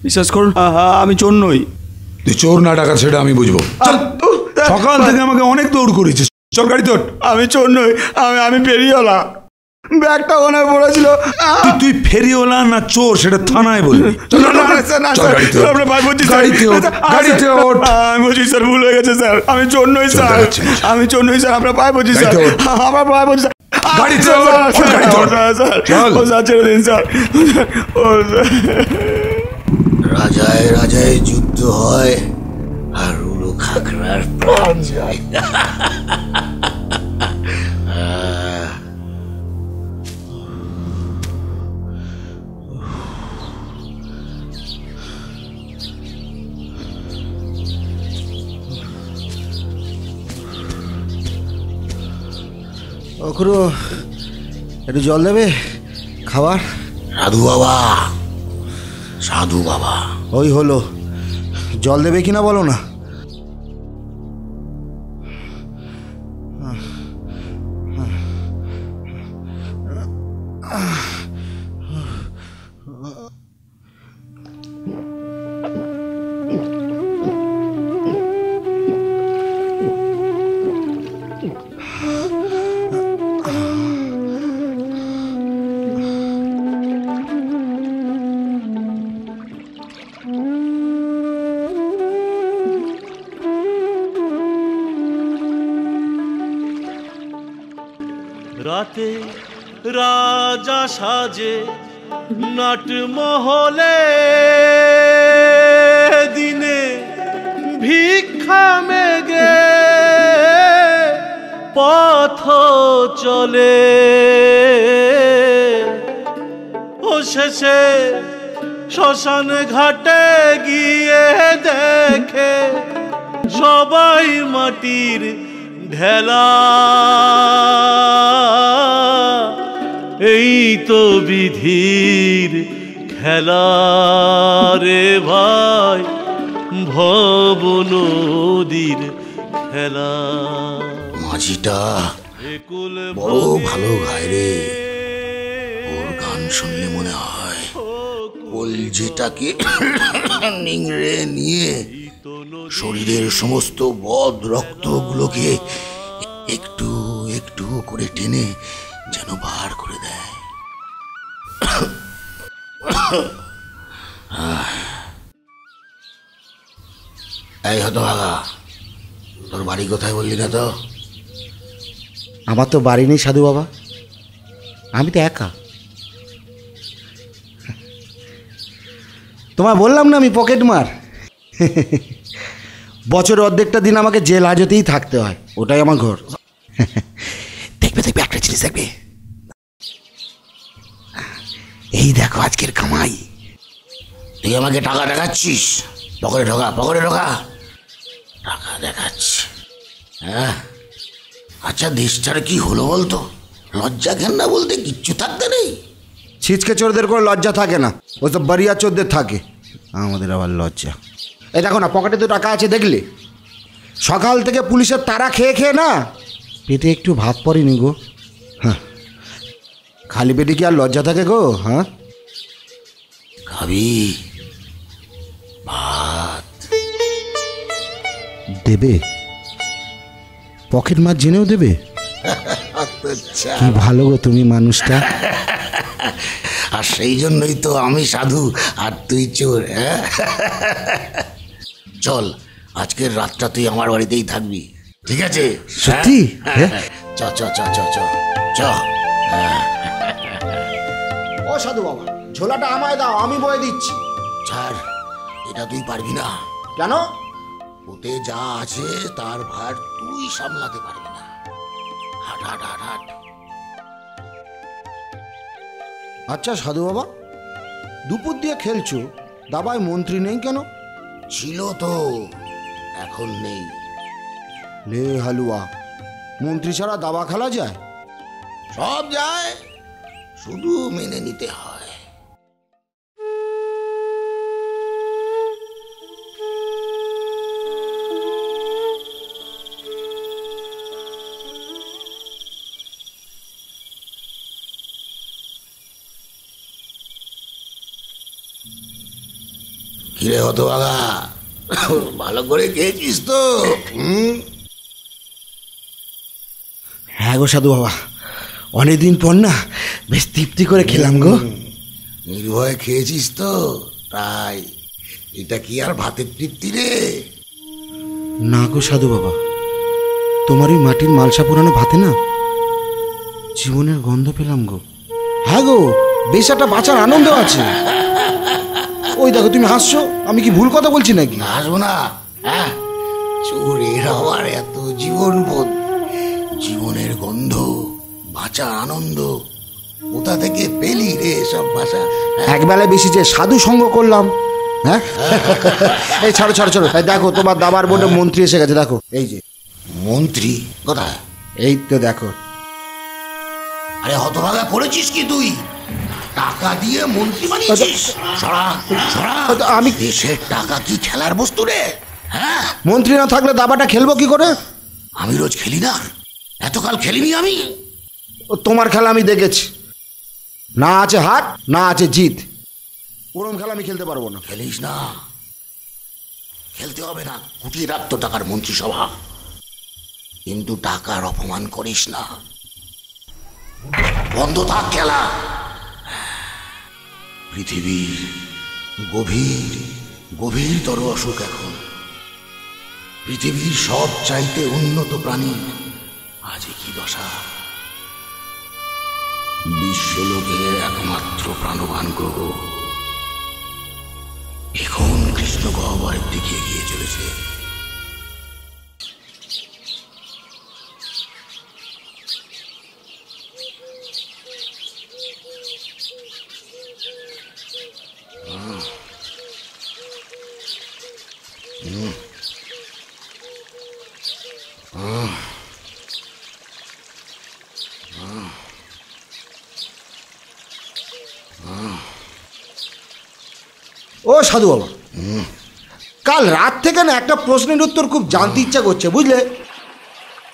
বিশ্বাস করুন আমি চোর নই। তুই চোর না ডাকাত সেটা আমি বুঝবো। সকাল থেকে আমাকে অনেক দৌড় করেছিস। চল গাড়ি তোর। আমি চোর নই, আমি ফেরিওয়ালা। ব্যাগটা ওখানে পড়েছিল। তুই ফেরিওয়ালা না চোর সেটা থানায় বলবি। আমি বলছি স্যার, ভুল হয়ে গেছে স্যার, আমি চোর নই স্যার, আমি চোর নই স্যার, আপনার পায়ে বলছি স্যার, আমার পায়ে বলছি রাজায় রাজায় যুদ্ধ হয় আর উলু খাগড়ার প্রাণ যায়। অখরু একটু জল দেবে, খাবার। সাধু বাবা, সাধু বাবা। ওই হলো, জল দেবে কিনা বলো না। রাতে রাজা সাজে নাটমহলে, দিনে ভিক্ষা মেগে পথ চলে, ও শেষে শ্মশান ঘাটে গিয়ে দেখে সবাই মাটির ঢেলা। এই তো বিধির খেলা রে ভাই, ভব নদীর খেলা। মাঝিটা বড় ভালো গায় রে। ওর গান শুনলে মনে হয় কলজেটাকে নিংড়ে নিয়ে শরীরের সমস্ত বদ রক্তগুলোকে একটু একটু করে টেনে যেন বার করে দেয়। এই হতভাগা, তোর বাড়ি কোথায় বললি না তো? আমার তো বাড়ি নেই সাধু বাবা, আমি তো একা। তোমায় বললাম না আমি পকেট মার। বছরের অর্ধেকটা দিন আমাকে জেল হাজতেই থাকতে হয়, ওটাই আমার ঘর। দেখবে দেখবে একটা জিনিস দেখবে, এই দেখো আজকের কামাই। তুই আমাকে টাকা দেখাচ্ছিস, পকেটে ঢোকা পকেটে ঢোকা, টাকা দেখাচ্ছি। হ্যাঁ আচ্ছা, দেশটার কি হলো বলতো? লজ্জা ঘেন্না বলতে কিচ্ছু থাকতে নেই। ছিচকে চোরদের করে লজ্জা থাকে না, ও তো বাড়িয়া চোরদের থাকে, আমাদের আবার লজ্জা। এই দেখো না, পকেটে তো টাকা আছে দেখলে। সকাল থেকে পুলিশের তাড়া খেয়ে খেয়ে না পেটে একটু ভাত পড়েনি গো। হ্যাঁ, খালি পেটে কি আর লজ্জা থাকে গো? হ্যাঁ, খাবি ভাত? দেবে? পকেট মার জেনেও দেবে? কি ভালো গো তুমি মানুষটা। আর সেই জন্যই তো আমি সাধু আর তুই চোর। চল, আজকের রাতটা তুই আমার বাড়িতেই থাকবি, ঠিক আছে? সত্যি? চ চ চ চ চ চ। ও সাধু বাবা, ঝোলাটা আমায় দাও, আমি বয়ে দিচ্ছি। ছাড়, এটা তুই পারবি না। কেন? ওতে যা আছে তার ভার তুই সামলাতে পারবি না। হাট হাট হাট হাট। আচ্ছা সাধু বাবা, দুপুর দিয়ে খেলছো, দাবায় মন্ত্রী নেই কেন? ছিল তো, এখন নেই। লে হালুয়া, মন্ত্রী ছাড়া দাবা খেলা যায়? সব যায়, শুধু মেনে নিতে হয়। কিরে হতভাগা, ভালো করে খেয়েছিস তো? হ্যাঁ গো সাধু বাবা, অনেকদিন পর না বেশ তৃপ্তি করে খেলাম গো। নির্ভয়ে খেয়েছিস তো, তাই। এটা কি আর ভাতের তৃপ্তি রে? না গো সাধু বাবা, তোমার ওই মাটির মালসা পুরানো ভাতে না জীবনের গন্ধ পেলাম গো। হ্যাঁ গো, বেশ একটা বাঁচার আনন্দ আছে। ওই দেখো তুমি হাসছো, আমি কি ভুল কথা বলছি নাকি? হাসবো না? হ্যাঁ, চোরের আবার এত জীবনবোধ, জীবনের গন্ধ, বাঁচার আনন্দ কোথা থেকে পেলি রে সব ভাষা? একবেলায় বেশি যে সাধু সঙ্গ করলাম। হ্যাঁ, এই ছাড়ো ছাড়ো ছাড়ো, দেখো তোমার দাবার বোর্ডে মন্ত্রী এসে গেছে, দেখো এই যে। মন্ত্রী কোথায়? এই তো দেখো। আরে হতভাগা, করেছিস কি তুই? টাকা দিয়ে মন্ত্রী বানিয়েছিস? আমি দেশের টাকা কি খেলার বস্তু রে? হ্যাঁ, মন্ত্রী না থাকলে দাবাটা খেলবো কি করে? আমি রোজ খেলি না, এতকাল খেলিনি আমি। তোমার খেলা আমি দেখেছি, না আছে হার না আছে জিত, ওরম খেলা আমি খেলতে পারবো না। খেলিস না, খেলতে হবে না, গুটিয়ে রাখতো টাকার মন্ত্রিসভা, কিন্তু টাকার অপমান করিস না, বন্ধ থাক খেলা। পৃথিবীর গভীর গভীরতর অসুখ এখন। পৃথিবীর সব চাইতে উন্নত প্রাণী আজ কি দশা। বিশ্বলোকের একমাত্র প্রাণবান গ্রহ এখন কৃষ্ণ গহ্বরের দিকে এগিয়ে চলেছে। ও সাধু বাবা, কাল রাত থেকে না একটা প্রশ্নের উত্তর খুব জানতে ইচ্ছা করছে, বুঝলে?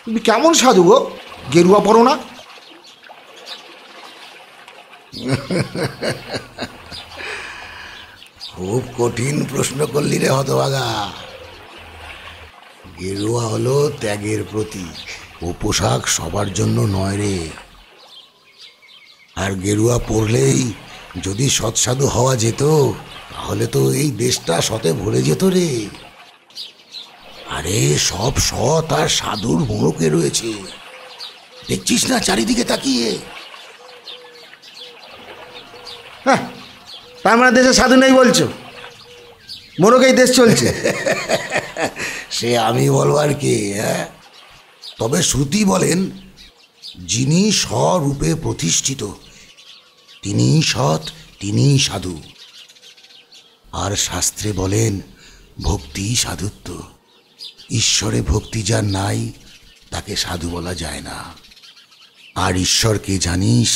তুমি কেমন সাধু গো? গেরুয়া পরো না? খুব কঠিন প্রশ্ন করলি রে হতভাগা। গেরুয়া হলো ত্যাগের প্রতীক। ও পোশাক সবার জন্য নয় রে। আর গেরুয়া পরলেই যদি সৎসাধু হওয়া যেত তাহলে তো এই দেশটা সতে ভরে যেত রে। আরে সব সৎ আর সাধুর মোড়কে রয়েছে, দেখছিস না চারিদিকে তাকিয়ে? হ্যাঁ, তার মানে দেশে সাধু নেই বলছো? মোরকেই দেশ চলছে। সে আমি বলবার কে? হ্যাঁ, তবে শ্রুতি বলেন যিনি স্বরূপে প্রতিষ্ঠিত তিনিই সৎ, তিনিই সাধু। আর শাস্ত্রে বলেন ভক্তি সাধুত্ব। ঈশ্বরে ভক্তি যার নাই তাকে সাধু বলা যায় না। আর ঈশ্বরকে জানিস?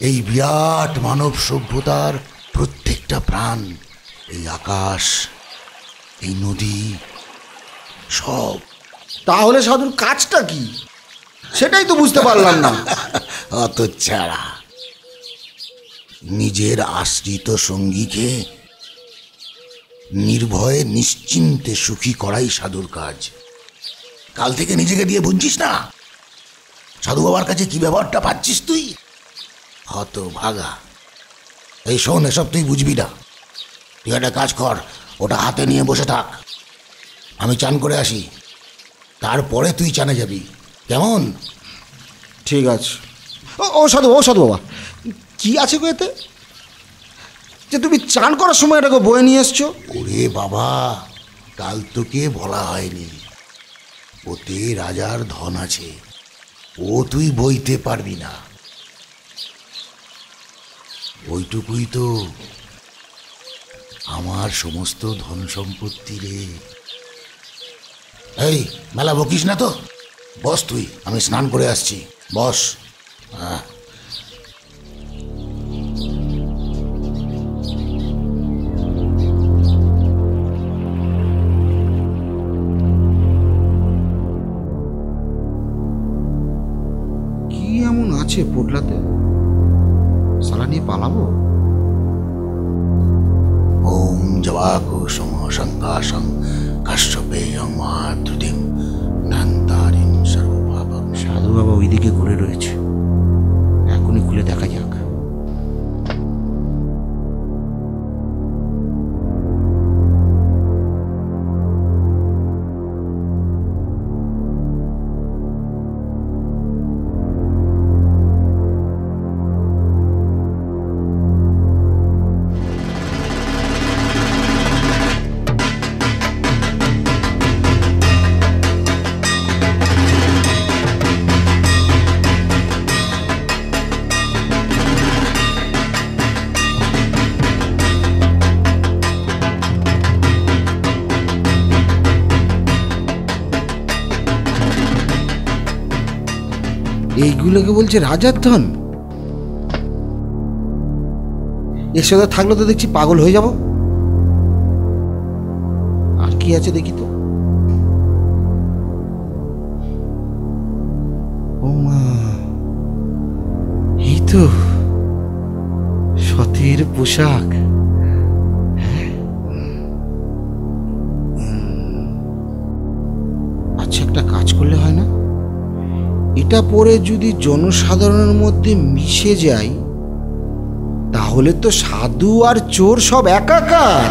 এই বিরাট মানব সভ্যতার প্রত্যেকটা প্রাণ, এই আকাশ, এই নদী, সব। তাহলে সাধুর কাজটা কি সেটাই তো বুঝতে পারলাম না। অত ছাড়া নিজের আশ্রিত সঙ্গীকে নির্ভয়ে নিশ্চিন্তে সুখী করাই সাধুর কাজ। কাল থেকে নিজেকে দিয়ে বুঝছিস না সাধু বাবার কাছে কি ব্যবহারটা পাচ্ছিস তুই? হতভাগা। এই শোন, এসব তুই বুঝবি না। তুই একটা কাজ কর, ওটা হাতে নিয়ে বসে থাক, আমি চান করে আসি, তারপরে তুই চানে যাবি, কেমন? ঠিক আছে। ও সাধু বাবা, কি আছে গো এতে যে তুমি চান করার সময় এটাকে বয়ে নিয়ে এসছো? ওরে বাবা, কাল তোকে বলা হয়নি, ওতে রাজার ধন আছে, ও তুই বইতে পারবি না। ওইটুকুই তো আমার সমস্ত ধন সম্পত্তি রে। এই মেলা বকিস না তো, বস তুই, আমি স্নান করে আসছি, বস। হ্যাঁ, কি এমন আছে পোটলাতে সালা নিয়ে পালাবো? ওম জবাকুসুম শঙ্কাশং কাশ্যপেয়ং মহাদ্রুতিম নান্তারিম সর্বভাবং। সাধু বাবা ওইদিকে ঘুরে রয়েছে, এখনই খুলে দেখা যাক। এইগুলোকে বলছে রাজার ধন? এর সাথে থাকলে তো দেখছি পাগল হয়ে যাব। আর কি আছে দেখি তো। ও মা, এই তো সতীর পোশাক। আচ্ছা, একটা কাজ করলে হয় না? এটা পরে যদি জনসাধারণের মধ্যে মিশে যায় তাহলে তো সাধু আর চোর সব একাকার।